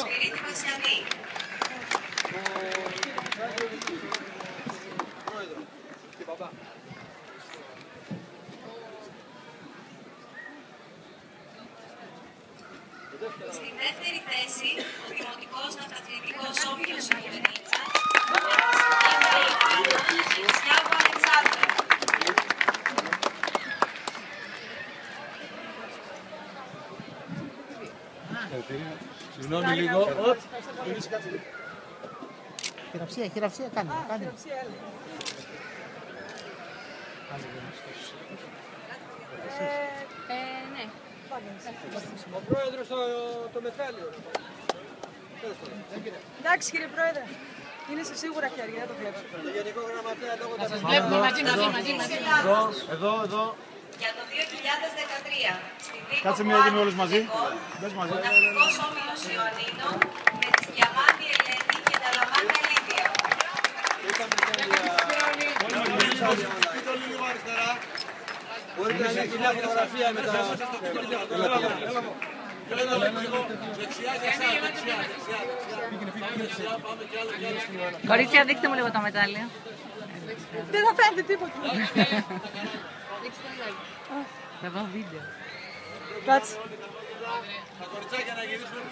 Σπυρίτη Βασιανή. Στη δεύτερη θέση, ο Δημοτικός Ναυταθλητικός Όμιλος Ιμερνίτσα, Σιάβου Αλεξάνδρα. Συγγνώμη λίγο. Χειραψία, κάνε. Ναι. Ο πρόεδρος το μετάλλιο. Εντάξει κύριε Πρόεδρε, είναι σε σίγουρα χέρια, δεν το βλέπω. Το Γενικό Γραμματέα λόγω τα Βλέπουμε μαζί. Εδώ. Για το 2013, στη Δίκο Κάτσε μια έτοιμοι όλους μαζί. Μπες μαζί. Ο Ναυτικός Όμιλος Ιωαννίνων με τη Διαμάντη Ελένη και τα Λαμάντα Λίδια. Μπορείτε να γίνει μια φωτογραφία με τα... Κορίτσια, δείξτε μου λίγο τα μετάλλια. Δεν θα φαίνεται τίποτα. Θα πάω βίντεο. Κάτσε. Τα κοριτσάκια να γυρίσουν.